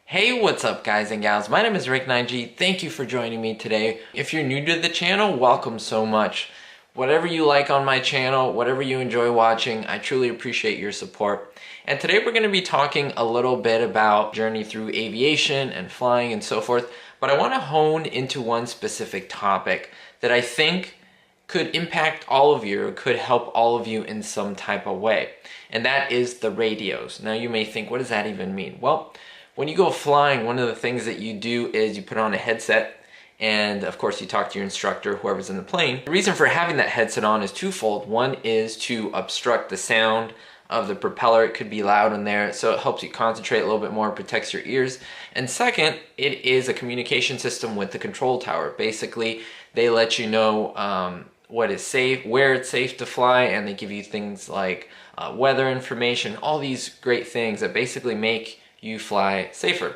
Hey, what's up guys and gals? My name is Ricknineg. Thank you for joining me today. If you're new to the channel, welcome so much. Whatever you like on my channel, whatever you enjoy watching, I truly appreciate your support. And today we're going to be talking a little bit about journey through aviation and flying and so forth, but I want to hone into one specific topic that I think could impact all of you or could help all of you in some type of way. And that is the radios. Now you may think, what does that even mean? Well, when you go flying, one of the things that you do is you put on a headset and of course you talk to your instructor, whoever's in the plane. The reason for having that headset on is twofold. One is to obstruct the sound of the propeller. It could be loud in there, so it helps you concentrate a little bit more, protects your ears. And second, it is a communication system with the control tower. Basically, they let you know what is safe, where it's safe to fly, and they give you things like weather information, all these great things that basically make you fly safer.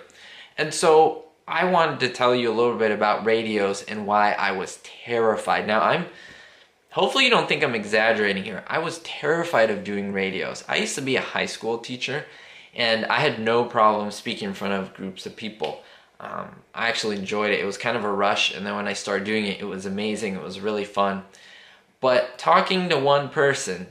And so I wanted to tell you a little bit about radios and why I was terrified. Now hopefully you don't think I'm exaggerating here. I was terrified of doing radios. I used to be a high school teacher and I had no problem speaking in front of groups of people. I actually enjoyed it. It was kind of a rush, and then when I started doing it, it was amazing. It was really fun. But talking to one person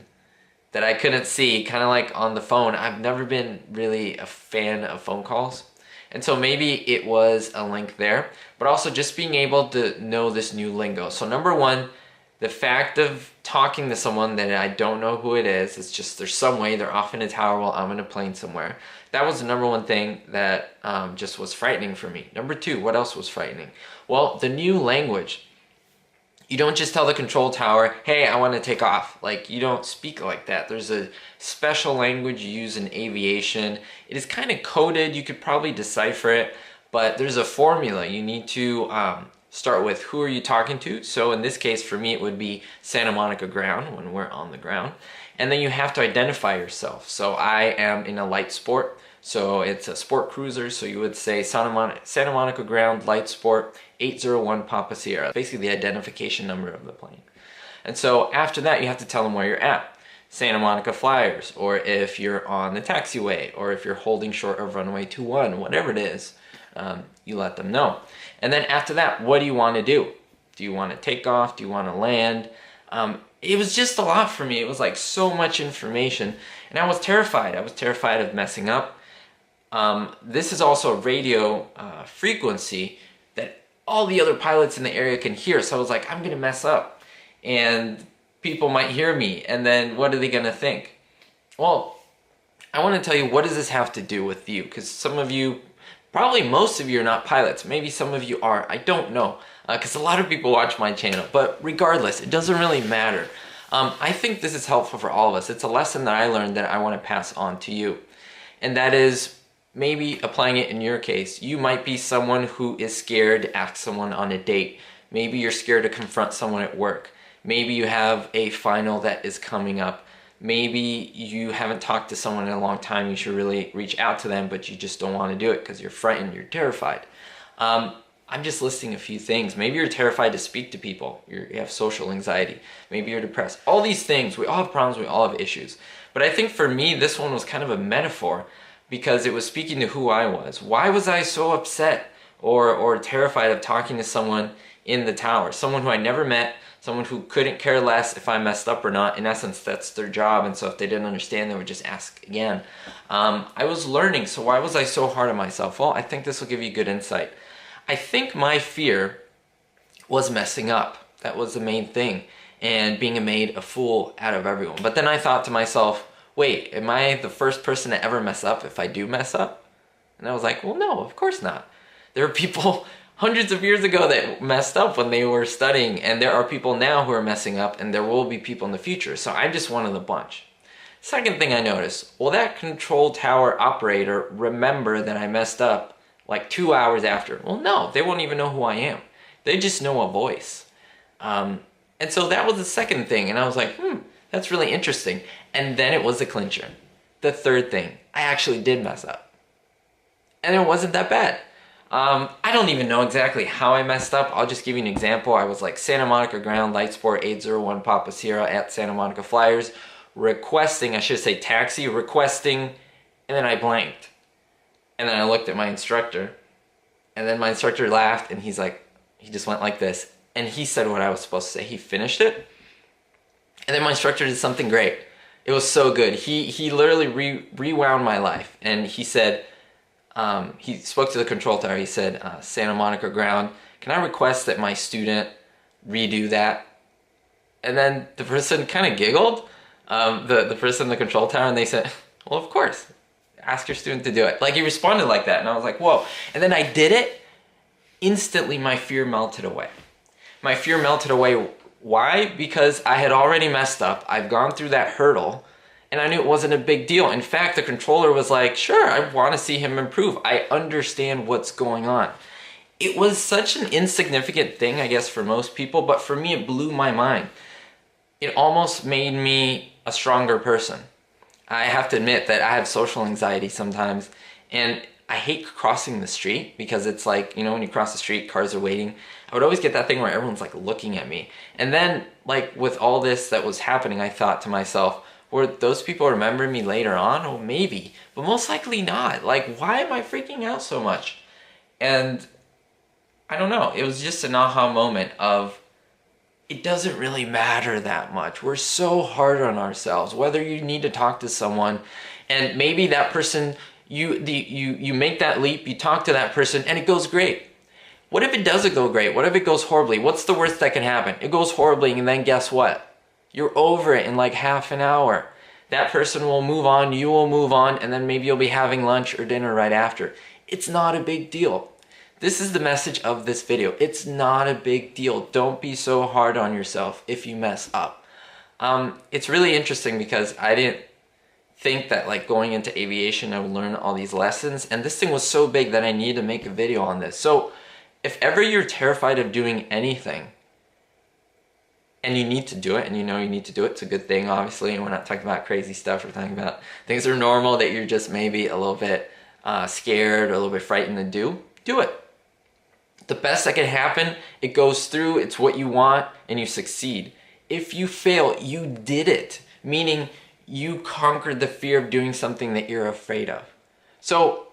that I couldn't see, kind of like on the phone, I've never been really a fan of phone calls. And so maybe it was a link there, but also just being able to know this new lingo. So number one, the fact of talking to someone that I don't know who it is, it's just there's some way, they're off in a tower while I'm in a plane somewhere. That was the number one thing that just was frightening for me. Number two, what else was frightening? Well, the new language. You don't just tell the control tower, hey, I want to take off. Like, you don't speak like that. There's a special language you use in aviation. It is kind of coded. You could probably decipher it, but there's a formula. You need to start with who are you talking to. So in this case, for me, it would be Santa Monica ground when we're on the ground. And then you have to identify yourself. So I am in a light sport. So it's a sport cruiser, so you would say Santa Monica ground, light sport, 801 Papa Sierra, basically the identification number of the plane. And so after that, you have to tell them where you're at. Santa Monica Flyers, or if you're on the taxiway, or if you're holding short of runway 21, whatever it is, you let them know. And then after that, what do you want to do? Do you want to take off? Do you want to land? It was just a lot for me. It was like so much information, and I was terrified. I was terrified of messing up. This is also a radio frequency that all the other pilots in the area can hear. So I was like, I'm gonna mess up and people might hear me, and then what are they gonna think? Well, I want to tell you, what does this have to do with you? Because some of you, probably most of you, are not pilots. Maybe some of you are, I don't know, because a lot of people watch my channel, but regardless, it doesn't really matter. I think this is helpful for all of us. It's a lesson that I learned that I want to pass on to you, and that is maybe applying it in your case. You might be someone who is scared to ask someone on a date. Maybe you're scared to confront someone at work. Maybe you have a final that is coming up. Maybe you haven't talked to someone in a long time. You should really reach out to them, but you just don't want to do it because you're frightened, you're terrified. I'm just listing a few things. Maybe you're terrified to speak to people. You have social anxiety. Maybe you're depressed. All these things, we all have problems, we all have issues. But I think for me, this one was kind of a metaphor, because it was speaking to who I was. Why was I so upset or terrified of talking to someone in the tower? Someone who I never met, someone who couldn't care less if I messed up or not. In essence, that's their job, and so if they didn't understand, they would just ask again. I was learning, so why was I so hard on myself? Well, I think this will give you good insight. I think my fear was messing up. That was the main thing, and being made a fool out of everyone. But then I thought to myself, wait, am I the first person to ever mess up if I do mess up? And I was like, well, no, of course not. There are people hundreds of years ago that messed up when they were studying, and there are people now who are messing up, and there will be people in the future. So I'm just one of the bunch. Second thing I noticed, will that control tower operator remember that I messed up like 2 hours after? Well, no, they won't even know who I am. They just know a voice. And so that was the second thing, and I was like, that's really interesting. And then it was the clincher. The third thing, I actually did mess up. And it wasn't that bad. I don't even know exactly how I messed up. I'll just give you an example. I was like Santa Monica ground, light sport 801 Papa Sierra at Santa Monica Flyers, requesting, I should say taxi, requesting, and then I blanked. And then I looked at my instructor, and then my instructor laughed, and he's like, he just went like this, and he said what I was supposed to say. He finished it, and then my instructor did something great. It was so good. He literally rewound my life, and he said, he spoke to the control tower. He said, Santa Monica ground, can I request that my student redo that? And then the person kind of giggled, the person in the control tower, and they said, well, of course. Ask your student to do it. Like, he responded like that, and I was like, whoa. And then I did it. Instantly, my fear melted away. My fear melted away. Why? Because I had already messed up. I've gone through that hurdle, and I knew it wasn't a big deal. In fact, the controller was like, sure, I want to see him improve. I understand what's going on. It was such an insignificant thing, I guess, for most people, but for me, it blew my mind. It almost made me a stronger person. I have to admit that I have social anxiety sometimes, and I hate crossing the street because it's like, you know, when you cross the street, cars are waiting. I would always get that thing where everyone's like looking at me. And then, like, with all this that was happening, I thought to myself, were those people remembering me later on? Oh, maybe, but most likely not. Like, why am I freaking out so much? And I don't know, it was just an aha moment of, it doesn't really matter that much. We're so hard on ourselves. Whether you need to talk to someone, and maybe that person, you make that leap, you talk to that person, and it goes great. What if it doesn't go great? What if it goes horribly? What's the worst that can happen? It goes horribly, and then guess what? You're over it in like half an hour. That person will move on, you will move on, and then maybe you'll be having lunch or dinner right after. It's not a big deal. This is the message of this video. It's not a big deal. Don't be so hard on yourself if you mess up. It's really interesting because I didn't think that, like, going into aviation I would learn all these lessons, and this thing was so big that I needed to make a video on this. So if ever you're terrified of doing anything and you need to do it, and you know you need to do it, it's a good thing, obviously, and we're not talking about crazy stuff. We're talking about things that are normal that you're just maybe a little bit scared or a little bit frightened to do. Do it. The best that can happen, it goes through, it's what you want, and you succeed. If you fail, you did it, meaning you conquered the fear of doing something that you're afraid of. So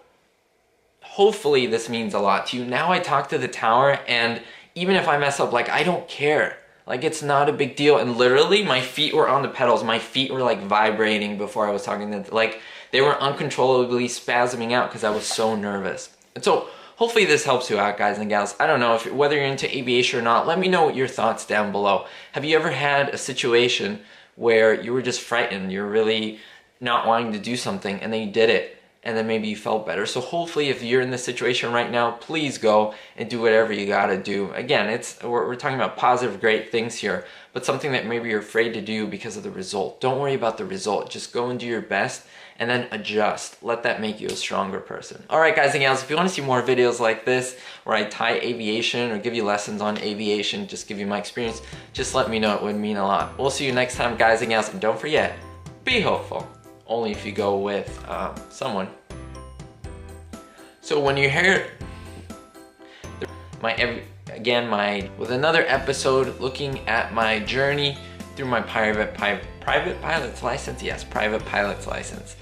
hopefully this means a lot to you. Now I talk to the tower, and even if I mess up, like, I don't care. Like, it's not a big deal. And literally, my feet were on the pedals. My feet were like vibrating before I was talking to them. Like, they were uncontrollably spasming out because I was so nervous. And so hopefully this helps you out, guys and gals. I don't know whether you're into aviation or not. Let me know what your thoughts down below. Have you ever had a situation where you were just frightened, you're really not wanting to do something, and then you did it, and then maybe you felt better? So hopefully if you're in this situation right now, please go and do whatever you gotta do. Again, we're talking about positive, great things here, but something that maybe you're afraid to do because of the result. Don't worry about the result. Just go and do your best, and then adjust. Let that make you a stronger person. All right, guys and gals, if you want to see more videos like this, where I tie aviation or give you lessons on aviation, just give you my experience, just let me know. It would mean a lot. We'll see you next time, guys and gals, and don't forget, be hopeful. Only if you go with someone. So when you hear with another episode looking at my journey through my private pilot's license. Yes, private pilot's license.